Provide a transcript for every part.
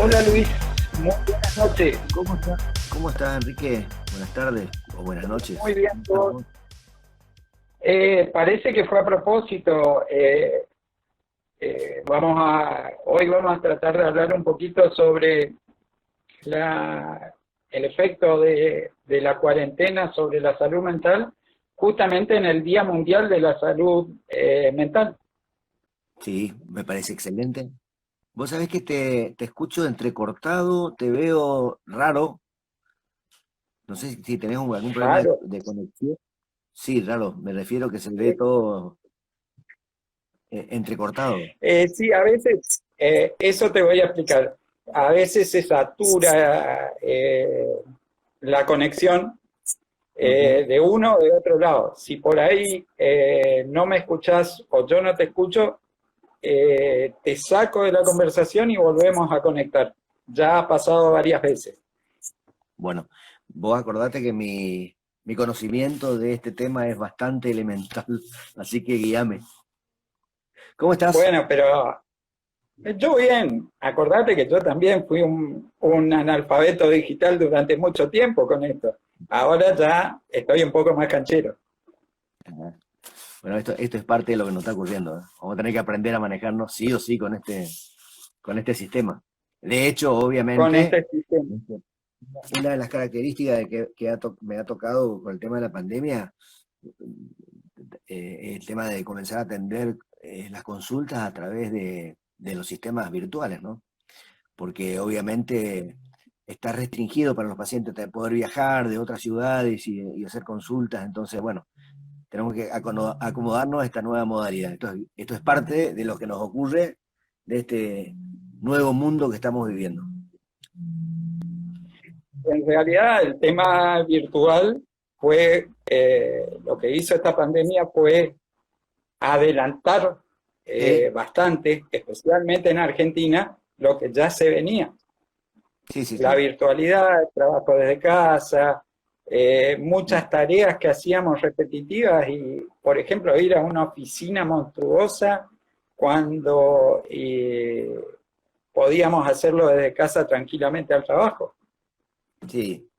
Hola Luis, muy buenas noches. ¿Cómo está? ¿Cómo está, Enrique? Buenas tardes o buenas noches. Muy bien, ¿Cómo estás vos. vos? Parece que fue a propósito. Hoy vamos a tratar de hablar un poquito sobre el efecto de la cuarentena sobre la salud mental, justamente en el Día Mundial de la Salud Mental. Sí, me parece excelente. Vos sabés que te escucho entrecortado, te veo raro. No sé si tenés algún problema Raro. de conexión. Sí, raro. Me refiero que se ve todo entrecortado. Sí, a veces, eso te voy a explicar. A veces se satura la conexión Ujú. de uno o de otro lado. Si por ahí no me escuchás o yo no te escucho, te saco de la conversación y volvemos a conectar. Ya ha pasado varias veces. Bueno, vos acordate que mi conocimiento de este tema es bastante elemental, así que guíame. ¿Cómo estás? Bueno, pero yo bien, acordate que yo también fui un analfabeto digital durante mucho tiempo con esto. Ahora ya estoy un poco más canchero. Bueno, esto es parte de lo que nos está ocurriendo, ¿eh? Vamos a tener que aprender a manejarnos sí o sí con este sistema. De hecho, Con obviamente, este sistema. una de las características de me ha tocado con el tema de la pandemia, el tema de comenzar a atender las consultas a través de los sistemas virtuales, ¿no? Porque obviamente está restringido para los pacientes de poder viajar de otras ciudades y hacer consultas, entonces, bueno, tenemos que acomodarnos a esta nueva modalidad. Esto es parte de lo que nos ocurre de este nuevo mundo que estamos viviendo. En realidad, el tema virtual fue, lo que hizo esta pandemia fue adelantar Sí, bastante, especialmente en Argentina, lo que ya se venía. sí, sí, La sí. virtualidad, el trabajo desde casa, muchas tareas que hacíamos repetitivas y, por ejemplo, ir a una oficina monstruosa cuando podíamos hacerlo desde casa tranquilamente al trabajo. Sí,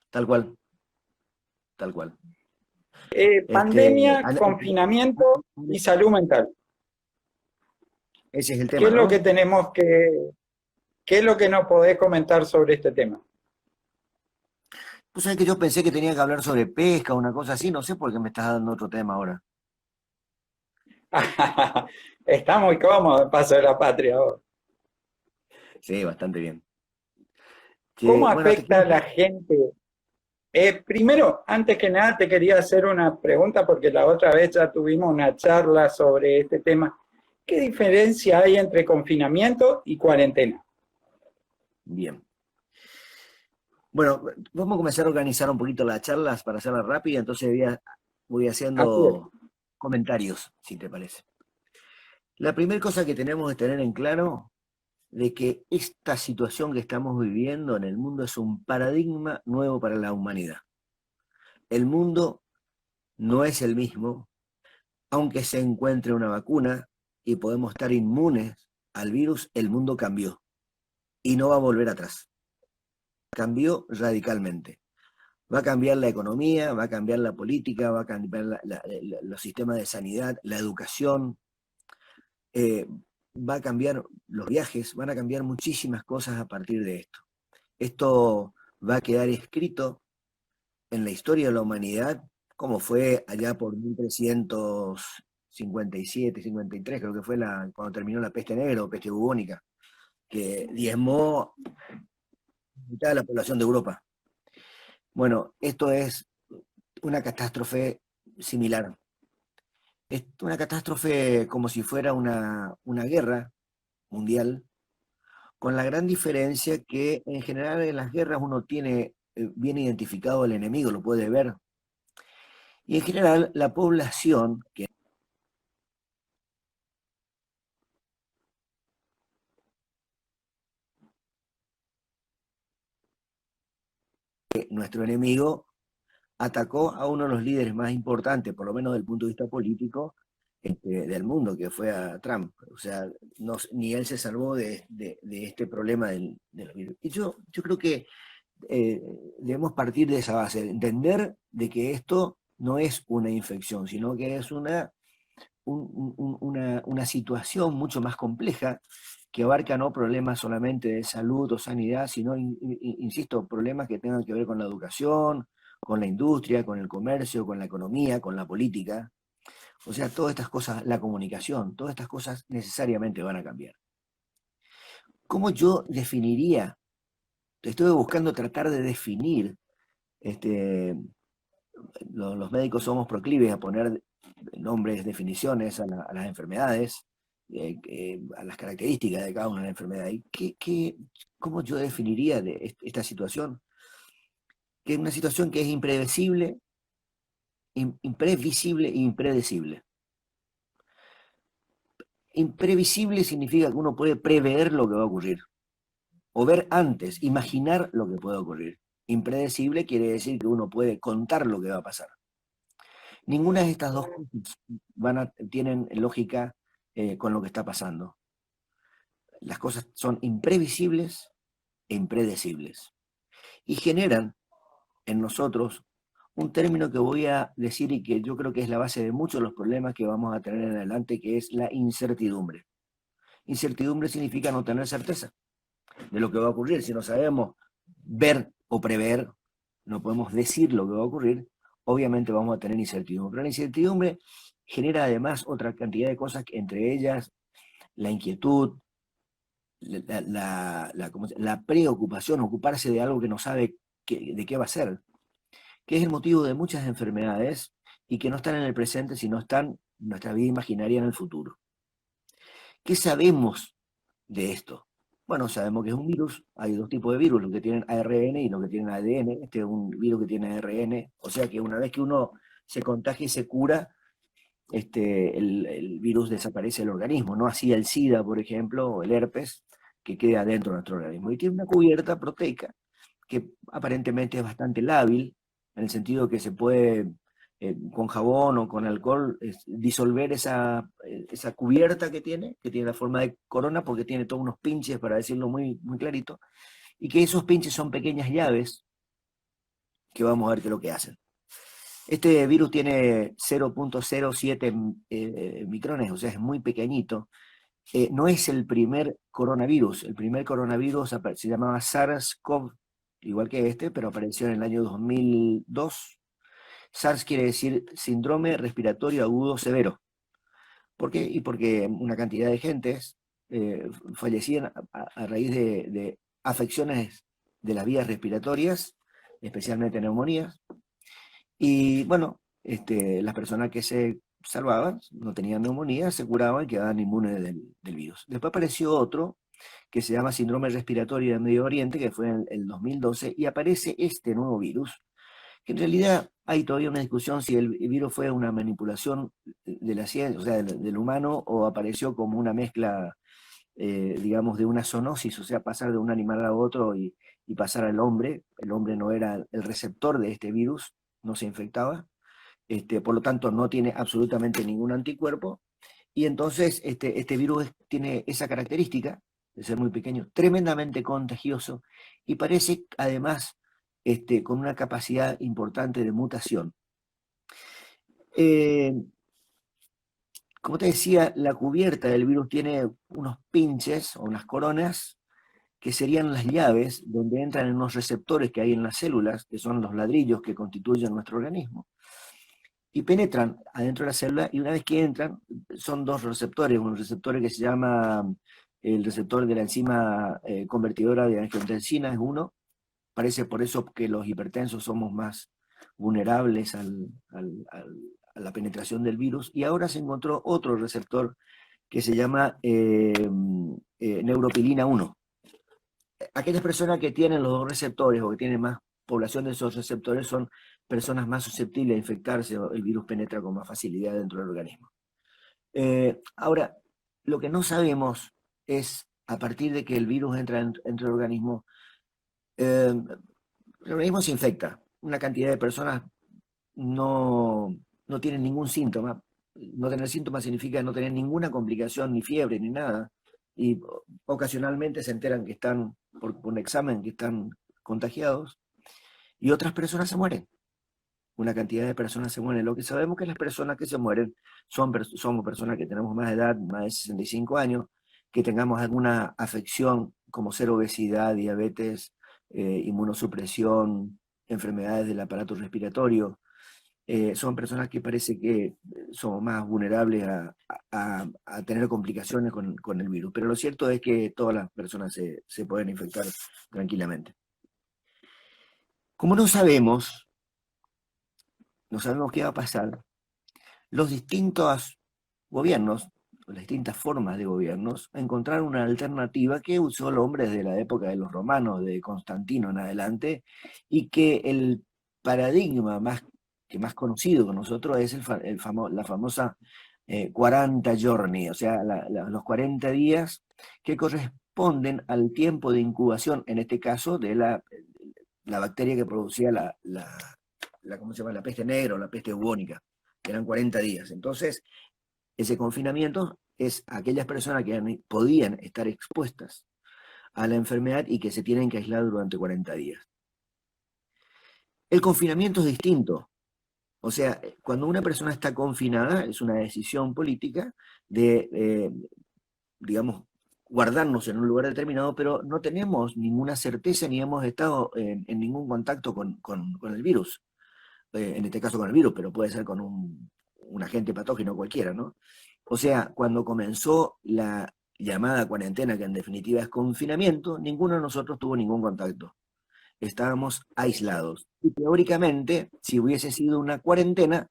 tal cual, tal cual. Pandemia, Ana, confinamiento y salud mental. ese es el ¿Qué tema, es lo ¿no? que tenemos qué es lo que nos podés comentar sobre este tema? Tú sabes que yo pensé que tenía que hablar sobre pesca, una cosa así, no sé por qué me estás dando otro tema ahora. Está muy cómodo el paso de la patria ahora. Sí, bastante bien. ¿Cómo Bueno, te afecta a la cuento. gente? Primero, antes que nada, te quería hacer una pregunta porque la otra vez ya tuvimos una charla sobre este tema. ¿Qué diferencia hay entre confinamiento y cuarentena? Bien. Bueno, vamos a comenzar a organizar un poquito las charlas para hacerlas rápida, entonces voy Así es. haciendo comentarios, si te parece. La primera cosa que tenemos que tener en claro de que esta situación que estamos viviendo en el mundo es un paradigma nuevo para la humanidad. El mundo no es el mismo, aunque se encuentre una vacuna y podemos estar inmunes al virus, el mundo cambió y no va a volver atrás. Cambió radicalmente. Va a cambiar la economía, va a cambiar la política, va a cambiar los sistemas de sanidad, la educación, eh, va a cambiar los viajes, van a cambiar muchísimas cosas a partir de esto. Esto va a quedar escrito en la historia de la humanidad, como fue allá por 1357, 53, creo que fue cuando terminó la peste negra o peste bubónica, que diezmó mitad de la población de Europa. Bueno, esto es una catástrofe similar. Es una catástrofe como si fuera una guerra mundial, con la gran diferencia que en general en las guerras uno tiene bien identificado al enemigo, lo puede ver. Y en general la población, que nuestro enemigo atacó a uno de los líderes más importantes, por lo menos desde el punto de vista político, del mundo, que fue a Trump. O sea, ni él se salvó de este problema de los virus. Y yo creo que debemos partir de esa base, de entender de que esto no es una infección, sino que es una situación mucho más compleja que abarca no problemas solamente de salud o sanidad, sino, insisto, problemas que tengan que ver con la educación, con la industria, con el comercio, con la economía, con la política. O sea, todas estas cosas, la comunicación, todas estas cosas necesariamente van a cambiar. ¿Cómo yo definiría? Estuve buscando tratar de definir, los médicos somos proclives a poner nombres, definiciones a las enfermedades, a las características de cada una de las enfermedades. ¿Cómo yo definiría esta situación? Que es una situación que es impredecible, imprevisible e impredecible. Imprevisible significa que uno puede prever lo que va a ocurrir, o ver antes, imaginar lo que puede ocurrir. Impredecible quiere decir que uno puede contar lo que va a pasar. Ninguna de estas dos cosas tienen lógica con lo que está pasando. Las cosas son imprevisibles e impredecibles. Y generan en nosotros un término que voy a decir y que yo creo que es la base de muchos de los problemas que vamos a tener en adelante, que es la incertidumbre. Incertidumbre significa no tener certeza de lo que va a ocurrir. Si no sabemos ver o prever, no podemos decir lo que va a ocurrir, obviamente vamos a tener incertidumbre. Pero la incertidumbre genera además otra cantidad de cosas, entre ellas la inquietud, la preocupación, ocuparse de algo que no sabe de qué va a ser, que es el motivo de muchas enfermedades y que no están en el presente, sino están en nuestra vida imaginaria en el futuro. ¿Qué sabemos de esto? Bueno, sabemos que es un virus, hay dos tipos de virus, los que tienen ARN y los que tienen ADN. Este es un virus que tiene ARN, o sea que una vez que uno se contagia y se cura, el virus desaparece del organismo, no así el SIDA, por ejemplo, o el herpes, que queda dentro de nuestro organismo. Y tiene una cubierta proteica que aparentemente es bastante lábil, en el sentido que se puede, con jabón o con alcohol, disolver esa cubierta que tiene la forma de corona, porque tiene todos unos pinches, para decirlo muy, muy clarito, y que esos pinches son pequeñas llaves que vamos a ver qué es lo que hacen. Este virus tiene 0.07 micrones, o sea, es muy pequeñito. No es el primer coronavirus. El primer coronavirus se llamaba SARS-CoV, igual que este, pero apareció en el año 2002. SARS quiere decir síndrome respiratorio agudo severo. ¿Por qué? Y porque una cantidad de gentes fallecían a raíz de afecciones de las vías respiratorias, especialmente neumonías. Y bueno, las personas que se salvaban, no tenían neumonía, se curaban y quedaban inmunes del virus. Después apareció otro que se llama síndrome respiratorio del Medio Oriente, que fue en el 2012, y aparece este nuevo virus, que en realidad hay todavía una discusión si el virus fue una manipulación de la ciencia, o sea, del humano, o apareció como una mezcla, digamos, de una zoonosis, o sea, pasar de un animal a otro y pasar al hombre. El hombre no era el receptor de este virus, no se infectaba, por lo tanto no tiene absolutamente ningún anticuerpo, y entonces este virus tiene esa característica de ser muy pequeño, tremendamente contagioso, y parece además con una capacidad importante de mutación. Como te decía, la cubierta del virus tiene unos pinches o unas coronas que serían las llaves donde entran en unos receptores que hay en las células, que son los ladrillos que constituyen nuestro organismo, y penetran adentro de la célula, y una vez que entran, son dos receptores, un receptor que se llama el receptor de la enzima convertidora de angiotensina, es uno. Parece por eso que los hipertensos somos más vulnerables a la penetración del virus, y ahora se encontró otro receptor que se llama neuropilina 1. Aquellas personas que tienen los dos receptores o que tienen más población de esos receptores son personas más susceptibles a infectarse, o el virus penetra con más facilidad dentro del organismo. Ahora, lo que no sabemos es, a partir de que el virus entra dentro del organismo, el organismo se infecta. Una cantidad de personas no tienen ningún síntoma, no tener síntomas significa no tener ninguna complicación, ni fiebre, ni nada. Y ocasionalmente se enteran que están, por un examen, que están contagiados. Y otras personas se mueren. Una cantidad de personas se mueren. Lo que sabemos que las personas que se mueren somos personas que tenemos más edad, más de 65 años, que tengamos alguna afección como ser obesidad, diabetes, inmunosupresión, enfermedades del aparato respiratorio. Son personas que parece que somos más vulnerables a tener complicaciones con el virus. Pero lo cierto es que todas las personas se pueden infectar tranquilamente. Como no sabemos qué va a pasar, los distintos gobiernos, o las distintas formas de gobiernos, encontraron una alternativa que usó el hombre desde la época de los romanos, de Constantino en adelante, y que el paradigma más conocido con nosotros es la famosa 40 giorni, o sea, los 40 días que corresponden al tiempo de incubación, en este caso, de la bacteria que producía ¿cómo se llama? La peste negra o la peste bubónica, que eran 40 días. Entonces, ese confinamiento es a aquellas personas que podían estar expuestas a la enfermedad y que se tienen que aislar durante 40 días. El confinamiento es distinto. O sea, cuando una persona está confinada, es una decisión política de, digamos, guardarnos en un lugar determinado, pero no tenemos ninguna certeza ni hemos estado en ningún contacto con el virus. En este caso con el virus, pero puede ser con un agente patógeno cualquiera, ¿no? O sea, cuando comenzó la llamada cuarentena, que en definitiva es confinamiento, ninguno de nosotros tuvo ningún contacto. Estábamos aislados. Y teóricamente, si hubiese sido una cuarentena,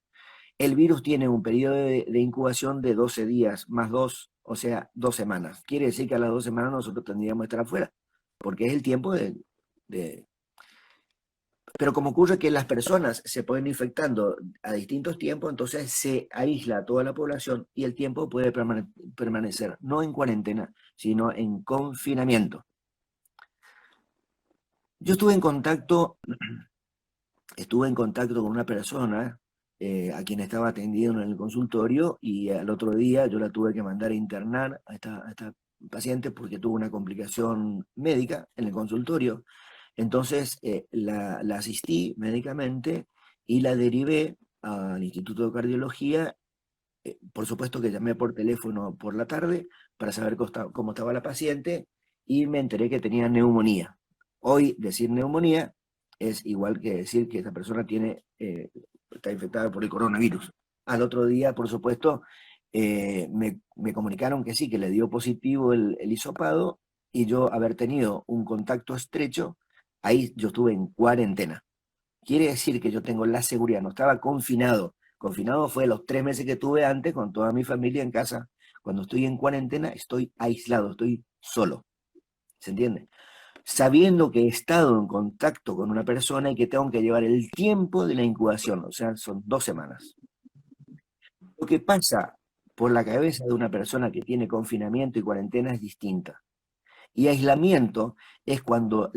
el virus tiene un periodo de incubación de 12 días más 2, o sea, 2 semanas. Quiere decir que a las 2 semanas nosotros tendríamos que estar afuera, porque es el tiempo de. Pero como ocurre que las personas se pueden infectando a distintos tiempos, entonces se aísla a toda la población y el tiempo puede permanecer no en cuarentena, sino en confinamiento. Yo estuve en contacto con una persona a quien estaba atendiendo en el consultorio, y al otro día yo la tuve que mandar a internar a esta paciente porque tuvo una complicación médica en el consultorio. Entonces la asistí médicamente y la derivé al Instituto de Cardiología. Por supuesto que llamé por teléfono por la tarde para saber cómo estaba la paciente, y me enteré que tenía neumonía. Hoy decir neumonía es igual que decir que esa persona está infectada por el coronavirus. Al otro día, por supuesto, me comunicaron que sí, que le dio positivo el hisopado, y yo haber tenido un contacto estrecho, ahí yo estuve en cuarentena. Quiere decir que yo tengo la seguridad, no estaba confinado. Confinado fue los 3 meses que tuve antes con toda mi familia en casa. Cuando estoy en cuarentena estoy aislado, estoy solo. ¿Se entiende? Sabiendo que he estado en contacto con una persona y que tengo que llevar el tiempo de la incubación, o sea, son 2 semanas. Lo que pasa por la cabeza de una persona que tiene confinamiento y cuarentena es distinta. Y aislamiento es cuando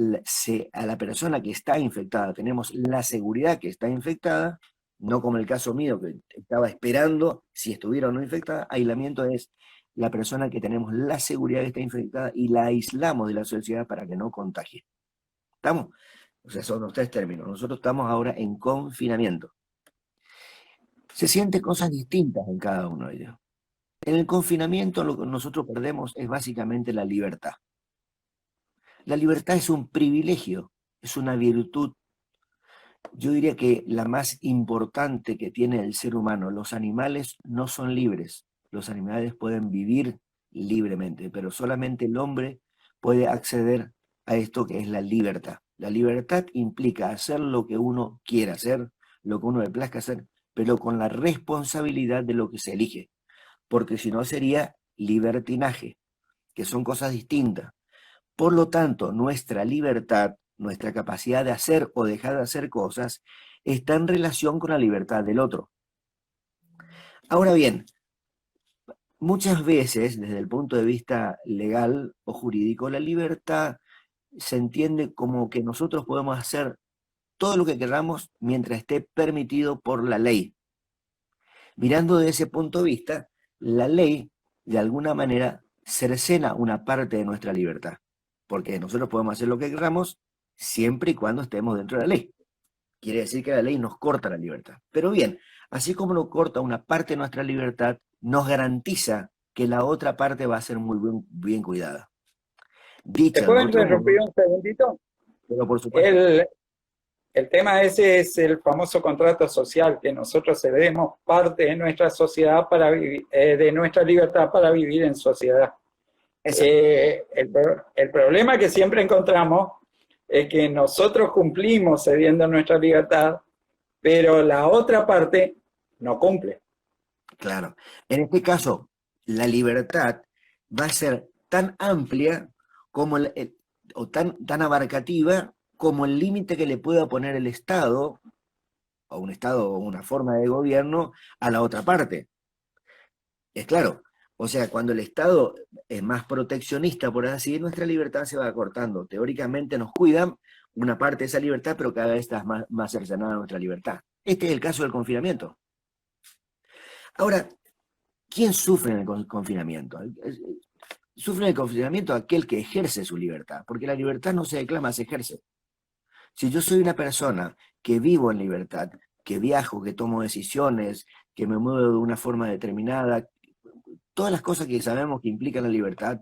a la persona que está infectada tenemos la seguridad que está infectada, no como el caso mío que estaba esperando si estuviera o no infectada. Aislamiento es la persona que tenemos la seguridad que está infectada y la aislamos de la sociedad para que no contagie. ¿Estamos? O sea, son los 3 términos. Nosotros estamos ahora en confinamiento. Se sienten cosas distintas en cada uno de ellos. En el confinamiento lo que nosotros perdemos es básicamente la libertad. La libertad es un privilegio, es una virtud. Yo diría que la más importante que tiene el ser humano. Los animales no son libres. Los animales pueden vivir libremente, pero solamente el hombre puede acceder a esto que es la libertad. La libertad implica hacer lo que uno quiera hacer, lo que uno le plazca hacer, pero con la responsabilidad de lo que se elige, porque si no sería libertinaje, que son cosas distintas. Por lo tanto, nuestra libertad, nuestra capacidad de hacer o dejar de hacer cosas, está en relación con la libertad del otro. Ahora bien, muchas veces, desde el punto de vista legal o jurídico, la libertad se entiende como que nosotros podemos hacer todo lo que queramos mientras esté permitido por la ley. Mirando desde ese punto de vista, la ley, de alguna manera, cercena una parte de nuestra libertad, porque nosotros podemos hacer lo que queramos siempre y cuando estemos dentro de la ley. Quiere decir que la ley nos corta la libertad. Pero bien, así como nos corta una parte de nuestra libertad, nos garantiza que la otra parte va a ser muy bien cuidada. ¿Te Dicha de puedo otro interrumpir modo, un segundito? pero por supuesto. El, el tema ese es el famoso contrato social, que nosotros cedemos parte de nuestra sociedad para vivir, de nuestra libertad para vivir en sociedad. Exacto. El problema que siempre encontramos es que nosotros cumplimos cediendo nuestra libertad, pero la otra parte no cumple. Claro. En este caso, la libertad va a ser tan amplia como o tan abarcativa como el límite que le pueda poner el Estado, o un Estado o una forma de gobierno, a la otra parte. Es claro. O sea, cuando el Estado es más proteccionista, por así decir, nuestra libertad se va cortando. Teóricamente nos cuidan una parte de esa libertad, pero cada vez está más cercenada nuestra libertad. Este es el caso del confinamiento. Ahora, ¿quién sufre en el confinamiento? Sufre en el confinamiento aquel que ejerce su libertad, porque la libertad no se declama, se ejerce. Si yo soy una persona que vivo en libertad, que viajo, que tomo decisiones, que me muevo de una forma determinada, todas las cosas que sabemos que implican la libertad,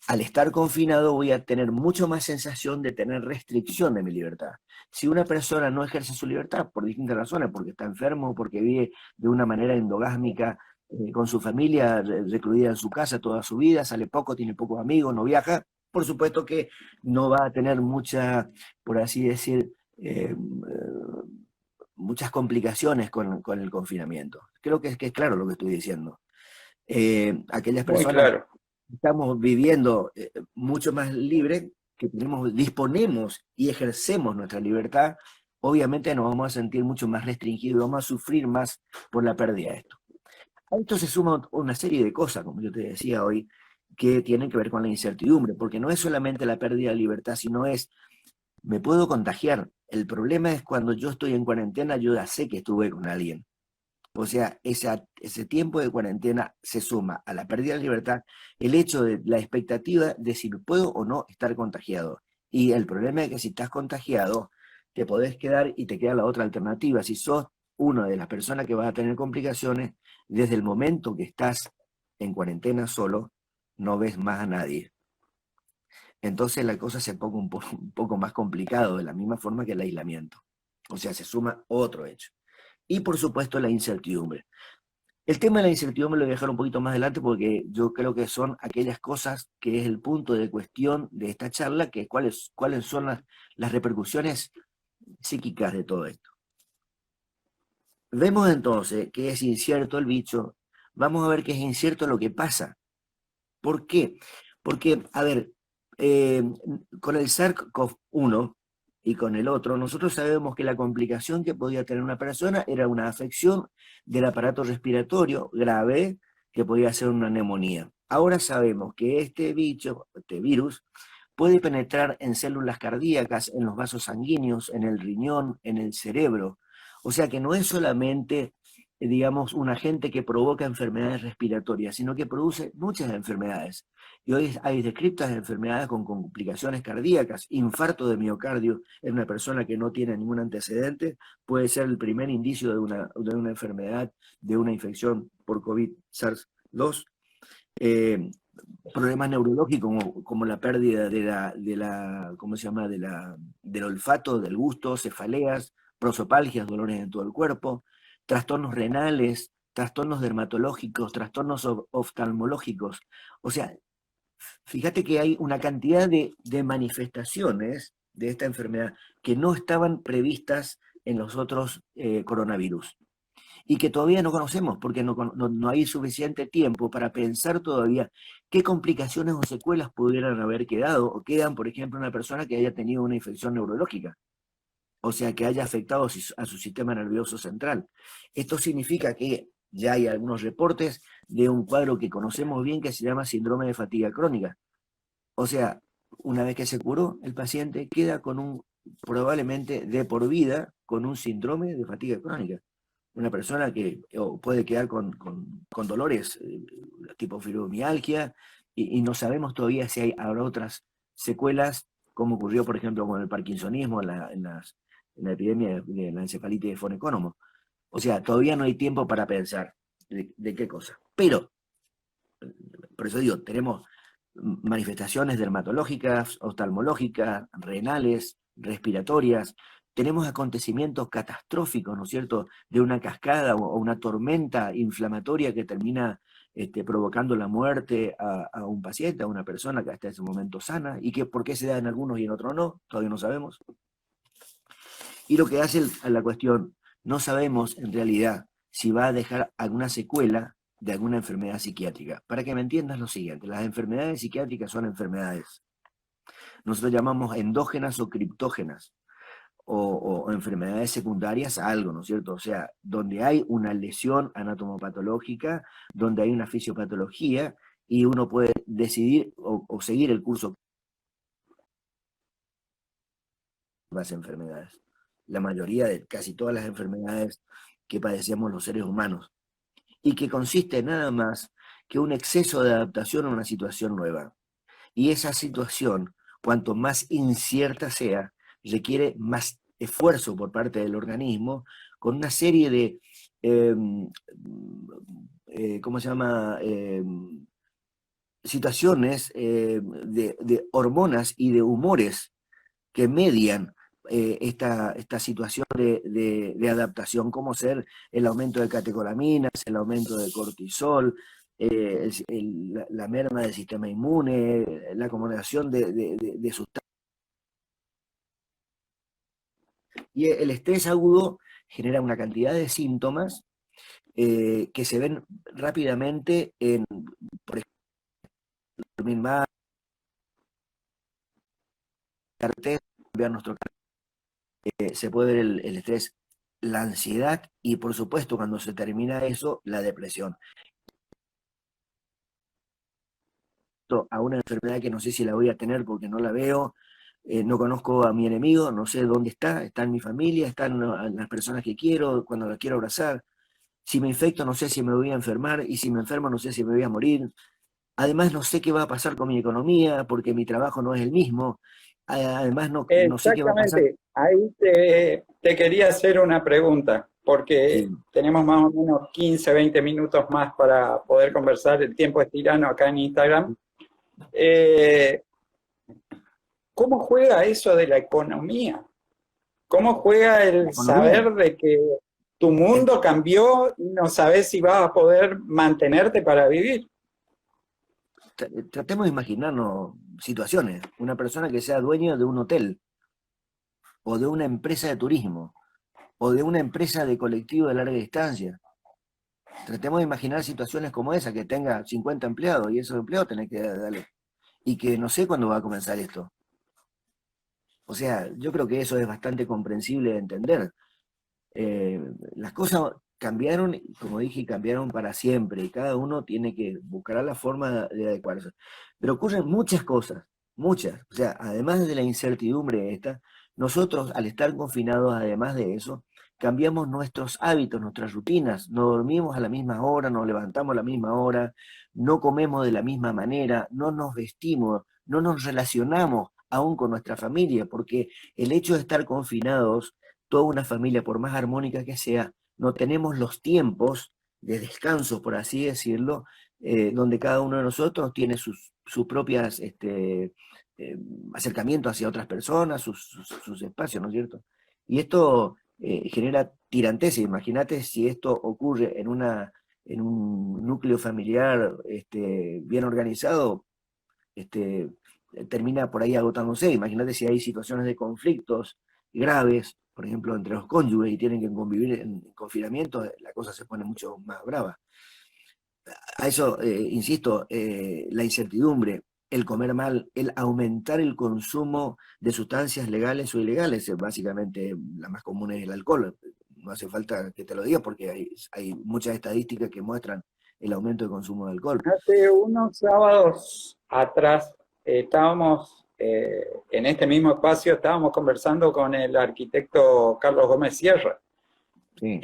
al estar confinado voy a tener mucho más sensación de tener restricción de mi libertad. Si una persona no ejerce su libertad por distintas razones, porque está enfermo, porque vive de una manera endogámica con su familia, recluida en su casa toda su vida, sale poco, tiene pocos amigos, no viaja, por supuesto que no va a tener mucha, por así decir, muchas complicaciones con el confinamiento. Creo que es claro lo que estoy diciendo. Aquellas Muy personas claro. estamos viviendo mucho más libre, que disponemos y ejercemos nuestra libertad, obviamente nos vamos a sentir mucho más restringidos, vamos a sufrir más por la pérdida de esto. A esto se suma una serie de cosas, como yo te decía hoy, que tienen que ver con la incertidumbre, porque no es solamente la pérdida de libertad, sino es, me puedo contagiar. El problema es cuando yo estoy en cuarentena, yo ya sé que estuve con alguien. O sea, ese tiempo de cuarentena se suma a la pérdida de libertad el hecho de la expectativa de si puedo o no estar contagiado. Y el problema es que si estás contagiado, te podés quedar y te queda la otra alternativa. Si sos una de las personas que vas a tener complicaciones, desde el momento que estás en cuarentena solo, no ves más a nadie. Entonces la cosa se pone un poco más complicado, de la misma forma que el aislamiento. O sea, se suma otro hecho. Y por supuesto la incertidumbre. El tema de la incertidumbre lo voy a dejar un poquito más adelante porque yo creo que son aquellas cosas que es el punto de cuestión de esta charla, que cuáles son las repercusiones psíquicas de todo esto. Vemos entonces que es incierto el bicho, vamos a ver que es incierto lo que pasa. ¿Por qué? Porque, a ver, con el SARS-CoV-1 y con el otro, nosotros sabemos que la complicación que podía tener una persona era una afección del aparato respiratorio grave que podía ser una neumonía. Ahora sabemos que este bicho, este virus, puede penetrar en células cardíacas, en los vasos sanguíneos, en el riñón, en el cerebro. O sea que no es solamente digamos, un agente que provoca enfermedades respiratorias, sino que produce muchas enfermedades. Y hoy hay descritas enfermedades con complicaciones cardíacas, infarto de miocardio en una persona que no tiene ningún antecedente, puede ser el primer indicio de una enfermedad, de una infección por COVID-SARS-2. Problemas neurológicos como la pérdida ¿cómo se llama? Del olfato, del gusto, cefaleas, prosopalgias, dolores en todo el cuerpo, trastornos renales, trastornos dermatológicos, trastornos oftalmológicos. O sea, fíjate que hay una cantidad de manifestaciones de esta enfermedad que no estaban previstas en los otros coronavirus y que todavía no conocemos porque no hay suficiente tiempo para pensar todavía qué complicaciones o secuelas pudieran haber quedado o quedan, por ejemplo, una persona que haya tenido una infección neurológica, o sea, que haya afectado a su sistema nervioso central. Esto significa que ya hay algunos reportes de un cuadro que conocemos bien que se llama síndrome de fatiga crónica. O sea, una vez que se curó, el paciente queda probablemente de por vida, con un síndrome de fatiga crónica. Una persona que puede quedar con dolores tipo fibromialgia y no sabemos todavía si habrá otras secuelas, como ocurrió, por ejemplo, con el parkinsonismo en la epidemia de la encefalitis de Fonecónomo. O sea, todavía no hay tiempo para pensar de qué cosa. Pero, por eso digo, tenemos manifestaciones dermatológicas, oftalmológicas, renales, respiratorias, tenemos acontecimientos catastróficos, ¿no es cierto?, de una cascada o una tormenta inflamatoria que termina provocando la muerte a un paciente, a una persona que hasta ese momento sana, y que por qué se da en algunos y en otros no, todavía no sabemos. Y lo que hace a la cuestión, no sabemos en realidad si va a dejar alguna secuela de alguna enfermedad psiquiátrica. Para que me entiendas lo siguiente, las enfermedades psiquiátricas son enfermedades. Nosotros llamamos endógenas o criptógenas, o enfermedades secundarias a algo, ¿no es cierto? O sea, donde hay una lesión anatomopatológica, donde hay una fisiopatología, y uno puede decidir o seguir el curso de las enfermedades. La mayoría de casi todas las enfermedades que padecemos los seres humanos, y que consiste nada más que un exceso de adaptación a una situación nueva. Y esa situación, cuanto más incierta sea, requiere más esfuerzo por parte del organismo, con una serie de, ¿cómo se llama? Situaciones de hormonas y de humores que median esta situación de adaptación, como ser el aumento de catecolaminas, el aumento de cortisol, la merma del sistema inmune, la acumulación de sustancias. Y el estrés agudo genera una cantidad de síntomas que se ven rápidamente en, por ejemplo, dormir mal, cambiar nuestro se puede ver el estrés, la ansiedad y por supuesto cuando se termina eso, la depresión. A una enfermedad que no sé si la voy a tener porque no la veo, no conozco a mi enemigo, no sé dónde está en mi familia, están las personas que quiero, cuando las quiero abrazar. Si me infecto no sé si me voy a enfermar y si me enfermo no sé si me voy a morir. Además no sé qué va a pasar con mi economía porque mi trabajo no es el mismo. Además no sé qué va a pasar. Exactamente, ahí te quería hacer una pregunta, Sí, porque tenemos más o menos 15, 20 minutos más para poder conversar, el tiempo es tirano acá en Instagram. Eh, ¿Cómo juega eso de la economía? ¿Cómo juega la el economía. saber de que tu mundo cambió y no sabes si vas a poder mantenerte para vivir? Tratemos de imaginarnos situaciones. Una persona que sea dueño de un hotel, o de una empresa de turismo, o de una empresa de colectivo de larga distancia. Tratemos de imaginar situaciones como esa, que tenga 50 empleados y esos empleados tenés que darle. Y que no sé cuándo va a comenzar esto. O sea, yo creo que eso es bastante comprensible de entender. Eh, las cosas cambiaron, como dije, cambiaron para siempre, y cada uno tiene que buscar la forma de adecuarse. Pero ocurren muchas cosas, muchas. O sea, además de la incertidumbre esta, nosotros al estar confinados, además de eso, cambiamos nuestros hábitos, nuestras rutinas, no dormimos a la misma hora, nos levantamos a la misma hora, no comemos de la misma manera, no nos vestimos, no nos relacionamos aún con nuestra familia, porque el hecho de estar confinados, toda una familia, por más armónica que sea, no tenemos los tiempos de descanso, por así decirlo, donde cada uno de nosotros tiene sus propias eh, acercamientos hacia otras personas, sus espacios, ¿no es cierto? Y esto genera tirantez. Imagínate si esto ocurre en un núcleo familiar bien organizado, este, termina por ahí agotándose. Imagínate si hay situaciones de conflictos graves, por ejemplo, entre los cónyuges y tienen que convivir en confinamiento, la cosa se pone mucho más brava. A eso, insisto, la incertidumbre, el comer mal, el aumentar el consumo de sustancias legales o ilegales, básicamente la más común es el alcohol. No hace falta que te lo diga porque hay muchas estadísticas que muestran el aumento del consumo de alcohol. Hace unos sábados atrás estábamos en este mismo espacio, estábamos conversando con el arquitecto Carlos Gómez Sierra. Sí.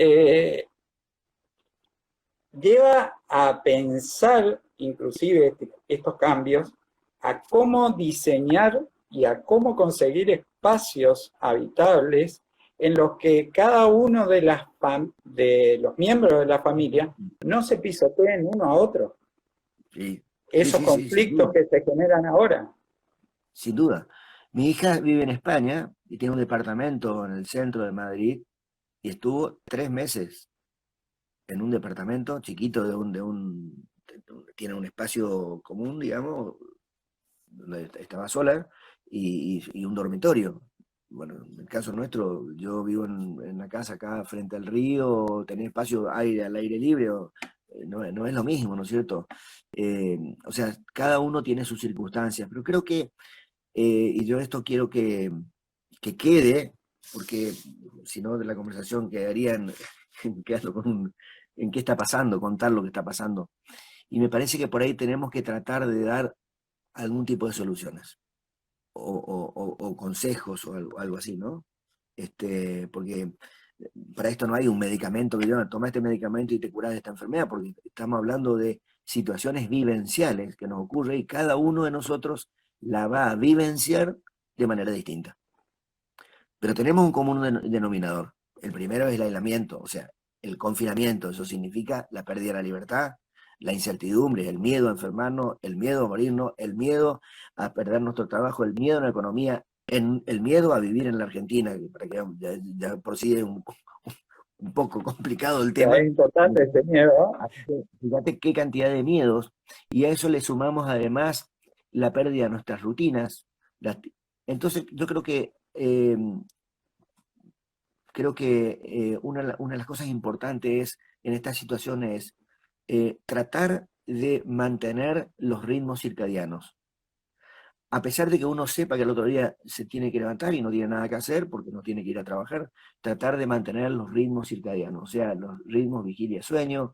lleva a pensar, inclusive estos cambios, a cómo diseñar y a cómo conseguir espacios habitables en los que cada uno de los miembros de la familia no se pisoteen uno a otro. Sí, sí, Esos sí, sí, sin conflictos duda. que se generan ahora. Sin duda. Mi hija vive en España y tiene un departamento en el centro de Madrid y estuvo 3 meses en un departamento chiquito tiene un espacio común, digamos, donde estaba sola y un dormitorio. Bueno, en el caso nuestro, yo vivo en la casa acá frente al río, tener espacio al aire libre, no es lo mismo, ¿no es cierto? O sea, cada uno tiene sus circunstancias, pero creo que y yo esto quiero que quede, porque si no de la conversación quedarían quedando en qué está pasando, contar lo que está pasando. Y me parece que por ahí tenemos que tratar de dar algún tipo de soluciones o consejos o algo así, ¿no? Porque para esto no hay un medicamento que yo toma este medicamento y te curas de esta enfermedad, porque estamos hablando de situaciones vivenciales que nos ocurre y cada uno de nosotros la va a vivenciar de manera distinta. Pero tenemos un común denominador. El primero es el aislamiento, o sea, el confinamiento. Eso significa la pérdida de la libertad, la incertidumbre, el miedo a enfermarnos, el miedo a morirnos, el miedo a perder nuestro trabajo, el miedo a la economía, el miedo a vivir en la Argentina, que para que ya por sí es un poco complicado el Que tema. es importante ese miedo. Así que fíjate qué cantidad de miedos, y a eso le sumamos además la pérdida de nuestras rutinas. Entonces yo creo que una de las cosas importantes en esta situación es tratar de mantener los ritmos circadianos. A pesar de que uno sepa que el otro día se tiene que levantar y no tiene nada que hacer porque no tiene que ir a trabajar, tratar de mantener los ritmos circadianos, o sea, los ritmos vigilia-sueño.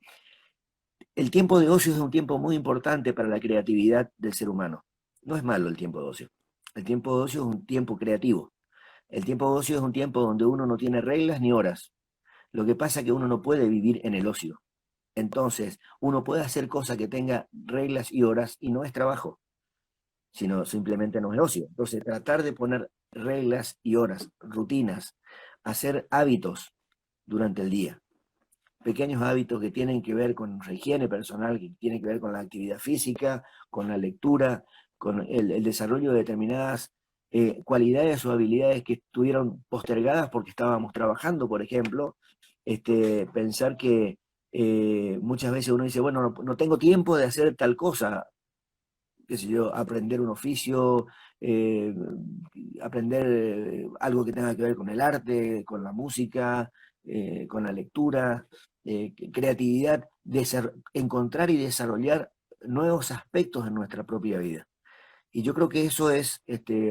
El tiempo de ocio es un tiempo muy importante para la creatividad del ser humano. No es malo el tiempo de ocio. El tiempo de ocio es un tiempo creativo. El tiempo de ocio es un tiempo donde uno no tiene reglas ni horas. Lo que pasa es que uno no puede vivir en el ocio. Entonces, uno puede hacer cosas que tenga reglas y horas y no es trabajo, sino simplemente no es ocio. Entonces, tratar de poner reglas y horas, rutinas, hacer hábitos durante el día. Pequeños hábitos que tienen que ver con nuestra higiene personal, que tienen que ver con la actividad física, con la lectura, con el desarrollo de determinadas cualidades o habilidades que estuvieron postergadas porque estábamos trabajando, por ejemplo. Pensar que muchas veces uno dice, bueno, no tengo tiempo de hacer tal cosa, qué sé yo, aprender un oficio, eh, aprender algo que tenga que ver con el arte, con la música, con la lectura, creatividad, encontrar y desarrollar nuevos aspectos en nuestra propia vida. Y yo creo que eso es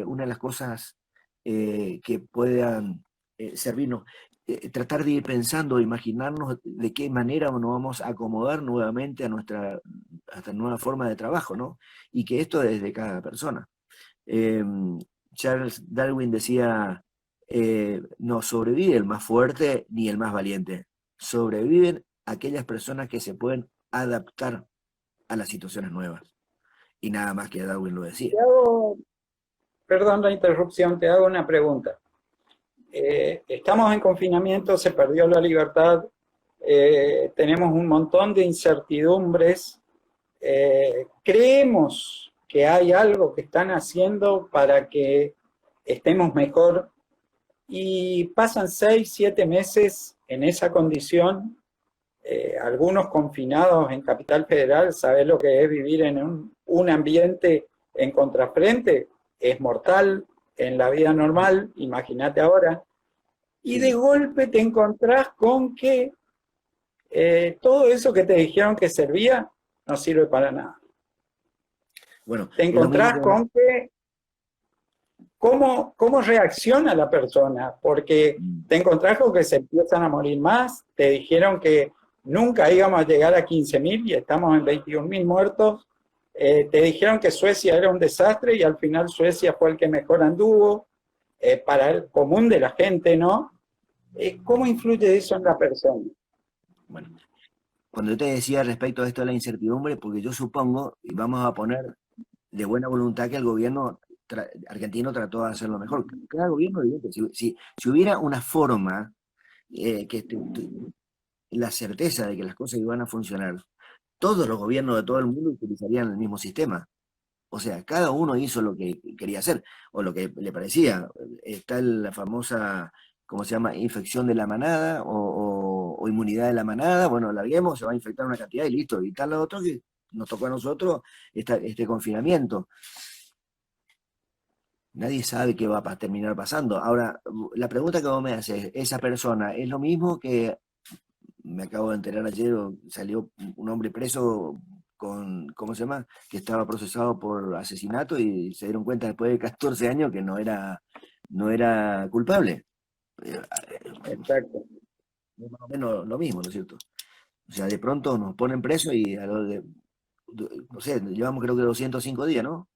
una de las cosas que puedan servirnos. Tratar de ir pensando, imaginarnos de qué manera nos vamos a acomodar nuevamente a esta nueva forma de trabajo, ¿no? Y que esto es de cada persona. Eh, Charles Darwin decía, no sobrevive el más fuerte ni el más valiente, sobreviven aquellas personas que se pueden adaptar a las situaciones nuevas. Y nada más que Darwin lo decía. Te hago, perdón la interrupción, te hago una pregunta. Estamos en confinamiento, se perdió la libertad, tenemos un montón de incertidumbres. Creemos que hay algo que están haciendo para que estemos mejor y pasan 6, 7 meses en esa condición. Algunos confinados en Capital Federal, ¿sabés lo que es vivir en un ambiente en contrafrente? Es mortal en la vida normal, imagínate ahora. Y de Sí. golpe te encontrás con que todo eso que te dijeron que servía no sirve para nada. Bueno, Te es lo mismo encontrás que con que cómo reacciona la persona, porque te encontrás con que se empiezan a morir más, te dijeron que nunca íbamos a llegar a 15.000 y estamos en 21.000 muertos, te dijeron que Suecia era un desastre y al final Suecia fue el que mejor anduvo, para el común de la gente, ¿no? ¿Cómo influye eso en la persona? Bueno, cuando yo te decía respecto a esto de la incertidumbre, porque yo supongo, y vamos a poner de buena voluntad que el gobierno argentino trató de hacerlo mejor. Cada gobierno, si hubiera una forma la certeza de que las cosas iban a funcionar, todos los gobiernos de todo el mundo utilizarían el mismo sistema. O sea, cada uno hizo lo que quería hacer o lo que le parecía. Está la famosa, ¿cómo se llama? Infección de la manada o inmunidad de la manada. Bueno, larguemos, se va a infectar una cantidad y listo. Y tal lo otro que nos tocó a nosotros este confinamiento. Nadie sabe qué va a terminar pasando. Ahora, la pregunta que vos me haces, ¿esa persona es lo mismo que me acabo de enterar ayer, salió un hombre preso con, ¿cómo se llama? Que estaba procesado por asesinato y se dieron cuenta después de 14 años que no era culpable? Exacto. Es más o menos lo mismo, ¿no es cierto? O sea, de pronto nos ponen presos y no sé, llevamos creo que 205 días, ¿no?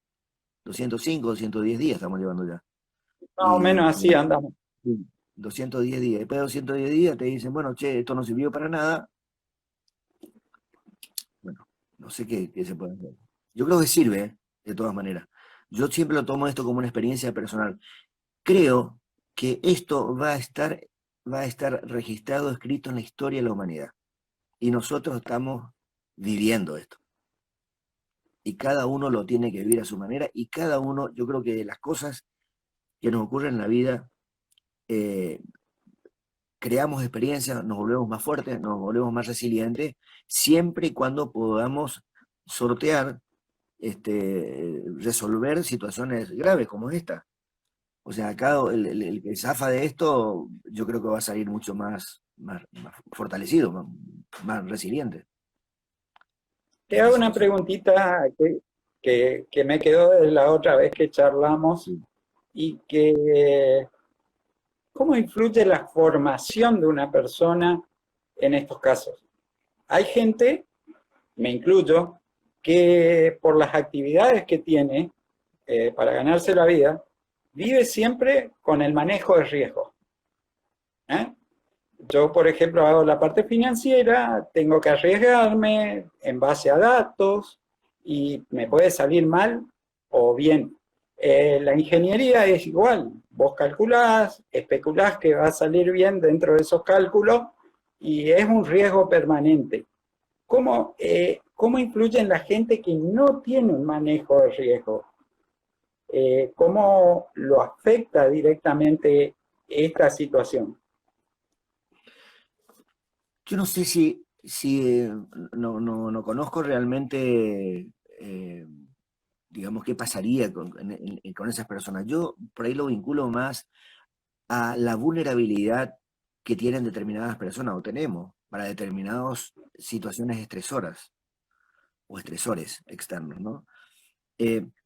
205, 210 días estamos llevando ya. Más o menos así Y andamos. sí, 210 días. Después de 210 días te dicen, bueno, che, esto no sirvió para nada. Bueno, no sé qué se puede hacer. Yo creo que sirve, de todas maneras. Yo siempre lo tomo esto como una experiencia personal. Creo que esto va a estar registrado, escrito en la historia de la humanidad. Y nosotros estamos viviendo esto. Y cada uno lo tiene que vivir a su manera. Y cada uno, yo creo que de las cosas que nos ocurren en la vida, eh, creamos experiencias, nos volvemos más fuertes, nos volvemos más resilientes, siempre y cuando podamos sortear, resolver situaciones graves como esta. O sea, acá el que zafa de esto, yo creo que va a salir mucho más fortalecido, más resiliente de Te esta hago una situación. preguntita que me quedó de la otra vez que charlamos Sí. y que, ¿cómo influye la formación de una persona en estos casos? Hay gente, me incluyo, que por las actividades que tiene para ganarse la vida, vive siempre con el manejo de riesgo. ¿Eh? Yo, por ejemplo, hago la parte financiera, tengo que arriesgarme en base a datos y me puede salir mal o bien. La ingeniería es igual, vos calculás, especulás que va a salir bien dentro de esos cálculos y es un riesgo permanente. ¿Cómo influye en la gente que no tiene un manejo de riesgo? ¿Cómo lo afecta directamente esta situación? Yo no sé si no conozco realmente, digamos, qué pasaría con esas personas. Yo por ahí lo vinculo más a la vulnerabilidad que tienen determinadas personas o tenemos para determinadas situaciones estresoras o estresores externos, ¿no?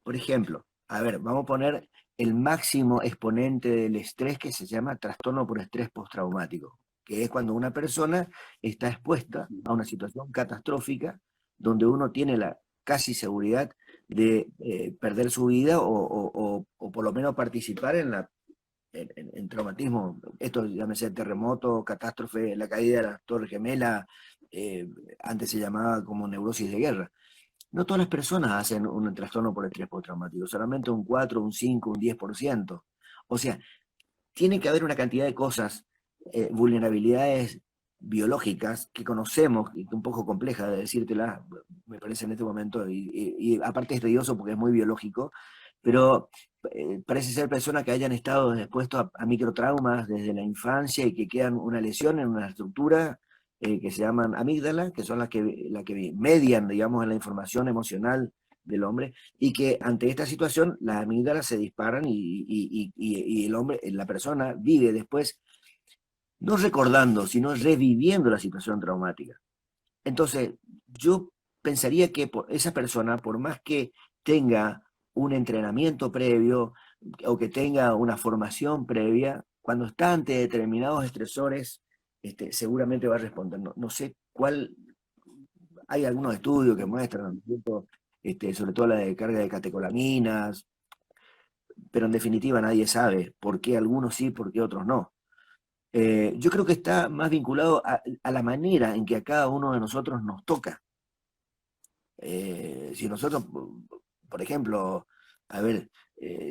Por ejemplo, a ver, vamos a poner el máximo exponente del estrés que se llama trastorno por estrés postraumático, que es cuando una persona está expuesta a una situación catastrófica donde uno tiene la casi seguridad de perder su vida o por lo menos participar en traumatismo. Esto llámese terremoto, catástrofe, la caída de la Torre Gemela, eh, antes se llamaba como neurosis de guerra. No todas las personas hacen un trastorno por estrés postraumático, solamente un 4, un 5, un 10%. O sea, tiene que haber una cantidad de cosas, vulnerabilidades biológicas que conocemos, y un poco compleja de decírtela, me parece en este momento, y aparte es tedioso porque es muy biológico, pero parece ser personas que hayan estado expuestos a microtraumas desde la infancia y que quedan una lesión en una estructura que se llaman amígdalas, que son las que median, digamos, la información emocional del hombre, y que ante esta situación las amígdalas se disparan y el hombre, la persona vive después no recordando, sino reviviendo la situación traumática. Entonces, yo pensaría que esa persona, por más que tenga un entrenamiento previo o que tenga una formación previa, cuando está ante determinados estresores, seguramente va a responder. No, no sé cuál, hay algunos estudios que muestran, ¿no es cierto? Sobre todo la de carga de catecolaminas, pero en definitiva nadie sabe por qué algunos sí, por qué otros no. Yo creo que está más vinculado a la manera en que a cada uno de nosotros nos toca. Si nosotros, por ejemplo, a ver,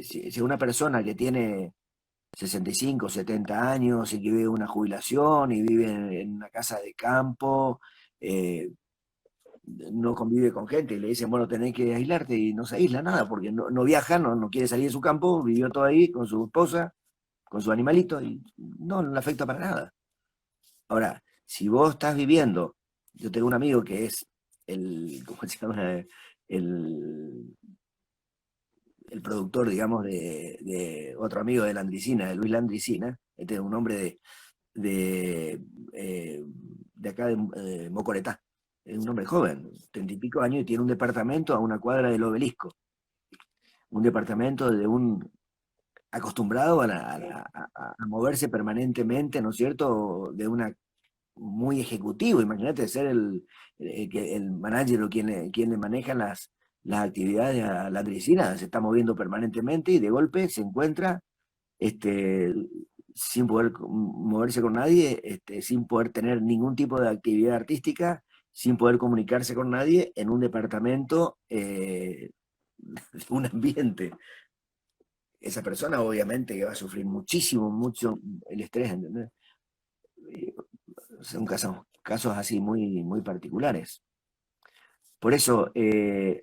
si una persona que tiene 65, 70 años y que vive una jubilación y vive en una casa de campo, eh, no convive con gente y le dicen, bueno, tenés que aislarte y no se aísla nada porque no viaja, no quiere salir de su campo, vivió todo ahí con su esposa, con su animalito y no le afecta para nada. Ahora, si vos estás viviendo, yo tengo un amigo que es ¿cómo se llama? El, el productor, digamos, de otro amigo de Landricina, de Luis Landricina, este es un hombre de acá de Mocoretá, es un hombre joven, 30 y pico años, y tiene un departamento a una cuadra del Obelisco, un departamento de un acostumbrado a moverse permanentemente, ¿no es cierto?, de una muy ejecutivo. Imagínate ser el manager o quien le maneja las actividades a la Landricina, se está moviendo permanentemente y de golpe se encuentra este, sin poder moverse con nadie, sin poder tener ningún tipo de actividad artística, sin poder comunicarse con nadie en un departamento, un ambiente. Esa persona obviamente que va a sufrir mucho el estrés, ¿entendés? Son casos así muy particulares. Por eso,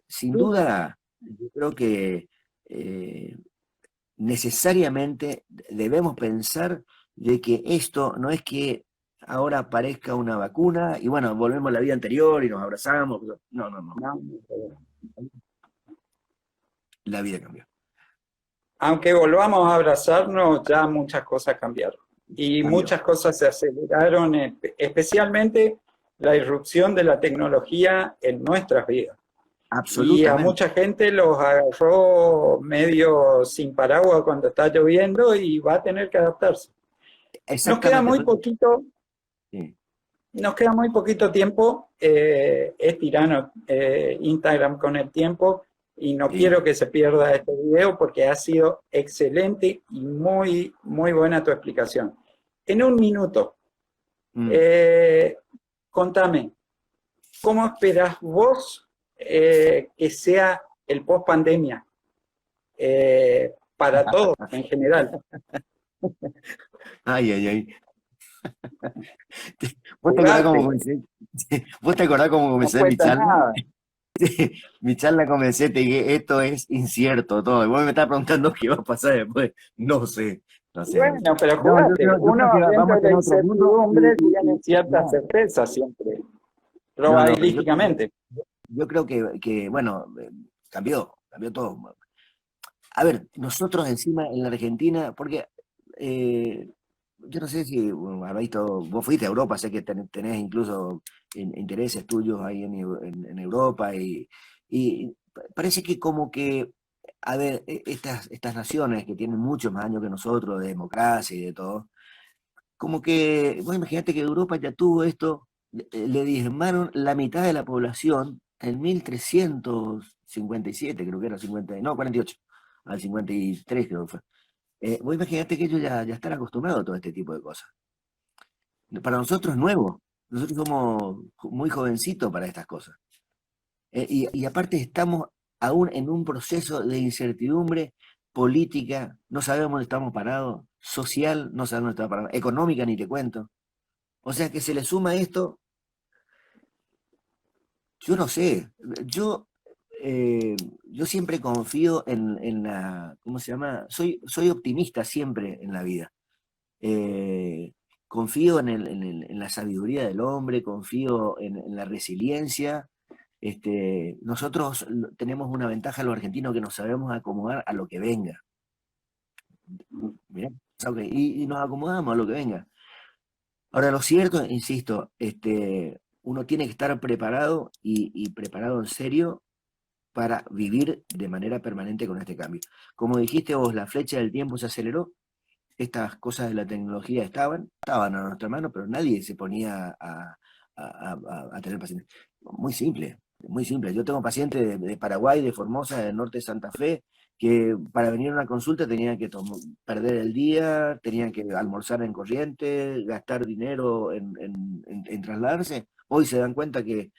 sin duda, yo creo que necesariamente debemos pensar de que esto no es que ahora aparezca una vacuna y bueno, volvemos a la vida anterior y nos abrazamos. No. La vida cambió. Aunque volvamos a abrazarnos, ya muchas cosas cambiaron. Y Cambió. muchas cosas se aceleraron, especialmente la irrupción de la tecnología en nuestras vidas. Y a mucha gente los agarró medio sin paraguas cuando está lloviendo y va a tener que adaptarse. Nos queda muy poquito, sí. Nos queda muy poquito tiempo, es tirano Instagram con el tiempo, y no quiero que se pierda este video porque ha sido excelente y muy buena tu explicación. En un minuto, contame, ¿cómo esperás vos que sea el post pandemia para todos en general? Ay. ¿Vos te acordás cómo comencé mi charla? Mi charla comencé, te dije, esto es incierto todo. Y vos me estás preguntando qué va a pasar después. No sé. Bueno, pero jugate. Uno dentro de la incertidumbre tiene cierta certeza siempre, probabilísticamente. Yo creo que bueno, cambió todo. A ver, nosotros encima en la Argentina, porque yo no sé si habrás visto, vos fuiste a Europa, sé que tenés incluso intereses tuyos ahí en Europa y parece que como que, a ver, estas naciones que tienen muchos más años que nosotros de democracia y de todo, como que, vos imagínate que Europa ya tuvo esto, le diezmaron la mitad de la población en 1357, creo que era 48, al 53 creo que fue. Vos imaginate que ellos ya están acostumbrados a todo este tipo de cosas. Para nosotros es nuevo. Nosotros somos muy jovencitos para estas cosas. Y aparte estamos aún en un proceso de incertidumbre política, no sabemos dónde estamos parados, social, no sabemos dónde estamos parados, económica ni te cuento. O sea que se le suma esto, yo no sé, yo siempre confío en la, ¿cómo se llama? Soy optimista siempre en la vida. Confío en la sabiduría del hombre, confío en la resiliencia. Nosotros tenemos una ventaja los argentinos que nos sabemos acomodar a lo que venga. Mirá, y nos acomodamos a lo que venga. Ahora, lo cierto, insisto, uno tiene que estar preparado y preparado en serio para vivir de manera permanente con este cambio. Como dijiste vos, la flecha del tiempo se aceleró, estas cosas de la tecnología estaban a nuestra mano, pero nadie se ponía a tener pacientes. Muy simple. Yo tengo pacientes de Paraguay, de Formosa, del norte de Santa Fe, que para venir a una consulta tenían que perder el día, tenían que almorzar en Corrientes, gastar dinero en trasladarse. Hoy se dan cuenta que,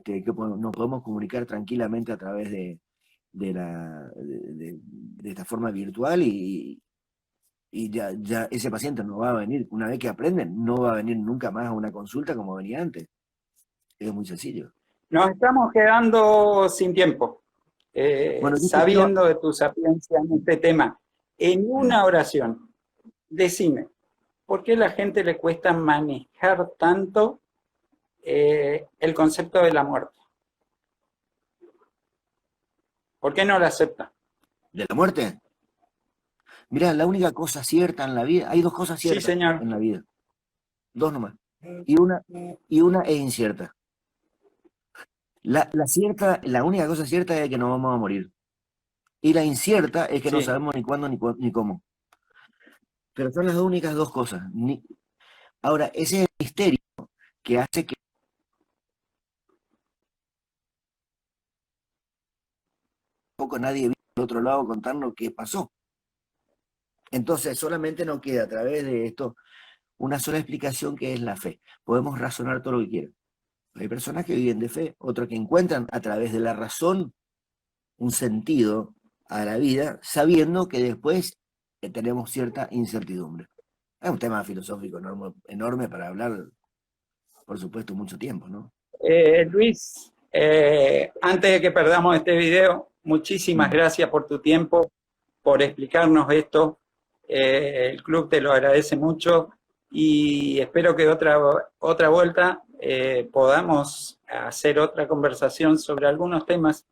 que nos podemos comunicar tranquilamente a través de esta forma virtual y ya ese paciente no va a venir, una vez que aprenden, no va a venir nunca más a una consulta como venía antes. Es muy sencillo. Nos estamos quedando sin tiempo. Bueno, sabiendo de tu sapiencia en este tema, en una oración, decime, ¿por qué a la gente le cuesta manejar tanto el concepto de la muerte? ¿Por qué no la acepta? ¿De la muerte? Mirá, la única cosa cierta en la vida, hay dos cosas ciertas en la vida, dos nomás, y una es incierta. La única cosa cierta es que nos vamos a morir. Y la incierta es que no sabemos ni cuándo ni cómo. Pero son las únicas dos cosas. Ahora, ese es el misterio que hace que poco nadie viene del otro lado contarnos qué pasó. Entonces, solamente nos queda a través de esto una sola explicación, que es la fe. Podemos razonar todo lo que quieran. Hay personas que viven de fe, otros que encuentran a través de la razón un sentido a la vida, sabiendo que después tenemos cierta incertidumbre. Es un tema filosófico enorme para hablar, por supuesto, mucho tiempo, ¿no? Luis, antes de que perdamos este video, muchísimas gracias por tu tiempo, por explicarnos esto. El club te lo agradece mucho y espero que otra vuelta podamos hacer otra conversación sobre algunos temas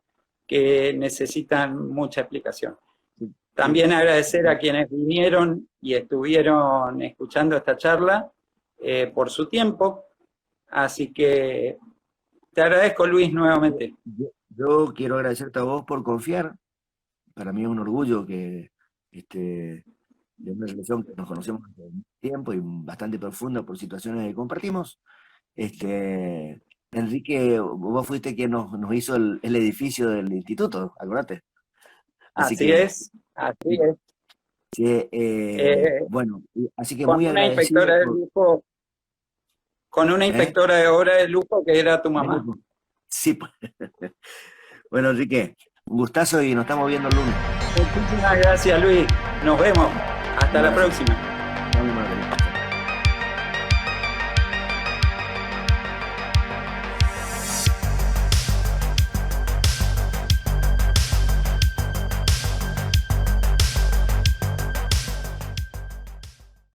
que necesitan mucha explicación. También agradecer a quienes vinieron y estuvieron escuchando esta charla por su tiempo. Así que te agradezco, Luis, nuevamente. Yo quiero agradecerte a vos por confiar. Para mí es un orgullo que de una relación que nos conocemos hace tiempo y bastante profunda por situaciones que compartimos. Enrique, vos fuiste quien nos hizo el edificio del instituto, acordate. Así es. Sí, bueno, así que con muy una agradecido. Inspectora de lujo, con una inspectora de obra de lujo que era tu mamá. Sí. Bueno, Enrique, un gustazo y nos estamos viendo el lunes. Muchísimas gracias, Luis. Nos vemos. Hasta la próxima.